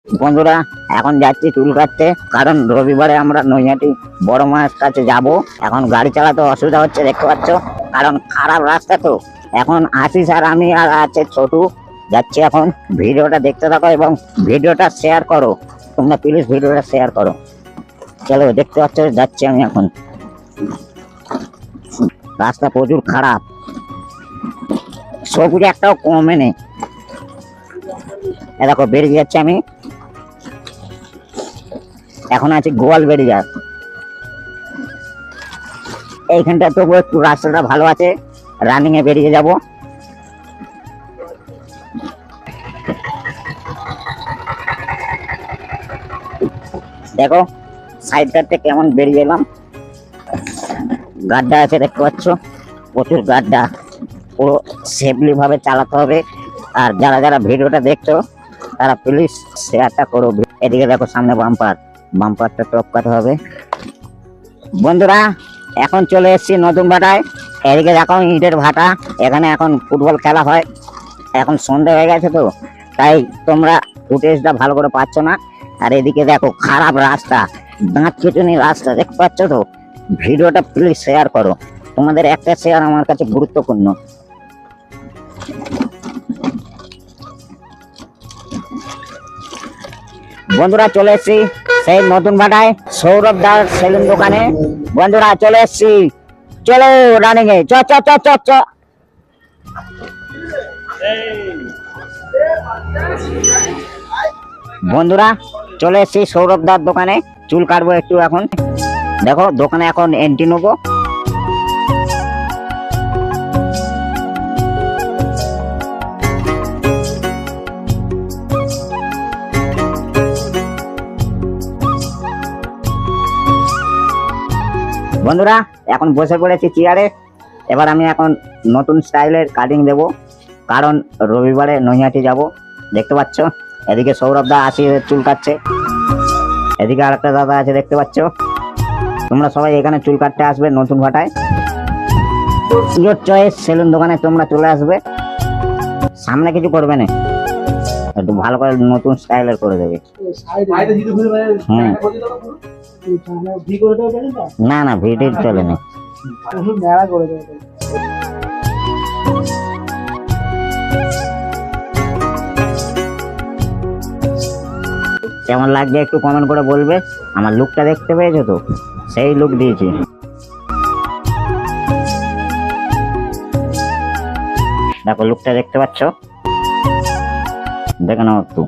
বন্ধুরা এখন যাচ্ছি চুল কাটতে, কারণ রবিবারে আমরা নৈহাটি বড় মায়ের কাছে যাব। এখন গাড়ি চালাতে অসুবিধা হচ্ছে, দেখতে পাচ্ছ, কারণ খারাপ রাস্তা। তো এখন আশিস আর আমি আর আছে ছোটু যাচ্ছি। এখন ভিডিওটা দেখতে থাকো এবং ভিডিওটা শেয়ার করো, তোমরা প্লিজ ভিডিওটা শেয়ার করো। চলো, দেখতে পাচ্ছ যাচ্ছি আমি এখন। রাস্তা প্রচুর খারাপ, সবুজ একটাও কমে নেই। দেখো বেরিয়ে যাচ্ছে আমি, এখন আছি গোয়াল বেরিয়া। এইখানটা তবু একটু রাস্তাটা ভালো আছে, রানিং এ বেরিয়ে যাব। দেখো সাইড কাটতে কেমন বেরিয়ে এলাম। গাড্ডা আছে দেখতে পাচ্ছ, প্রচুর গাড্ডা, পুরো সেফলি ভাবে চালাতে হবে। আর যারা যারা ভিডিওটা দেখছো তারা প্লিজ শেয়ারটা করো। এদিকে দেখো সামনে বাম্পার, বাম্পারটা টপকাতে হবে। বন্ধুরা এখন চলে এসেছি নতুন ভাটায়। এদিকে দেখো ইটের ভাটা, এখানে এখন ফুটবল খেলা হয়। এখন সন্ধ্যা হয়ে গেছে তো তাই তোমরা ফুটেজটা ভালো করে পাচ্ছ না। আর এদিকে দেখো খারাপ রাস্তা, দাঁত কেটুনি রাস্তা, দেখতে পাচ্ছ তো। ভিডিওটা প্লিজ শেয়ার করো, তোমাদের একটা শেয়ার আমার কাছে গুরুত্বপূর্ণ। বন্ধুরা চলে এসছি সেই নতুন ভাটায় সৌরভ দার সেলুন দোকানে। বন্ধুরা চলে এসছি, চলো রানিং এ চ চ চ চ চ। বন্ধুরা চলে এসছি সৌরভ দার দোকানে, চুল কাটবো একটু এখন। দেখো দোকানে এখন এন্ট্রি নেবো। বন্ধুরা এখন বসে পড়েছি চেয়ারে। এবার আমি এখন নতুন স্টাইলের কাটিং দেব, কারণ রবিবারে নৈহাটি যাব। দেখতে পাচ্ছ এদিকে সৌরভ দা আসি চুল কাটছে, এদিকে আরেকটা দাদা আছে দেখতে পাচ্ছ। তোমরা সবাই এখানে চুল কাটতে আসবে নতুন ভাটায়। ইয়োর চয়েস সেলুন দোকানে তোমরা চলে আসবে। সামনে কিছু করবে না, একটু ভালো করে নতুন স্টাইলের করে দেবে। না না ভিডিও চলে না। কেমন লাগছে একটু কমেন্ট করে বলবে। আমার লুকটা দেখতে পেয়েছো তো, সেই লুক দিয়েছি। দেখো লুকটা দেখতে পাচ্ছ, দেখে নাও একটু।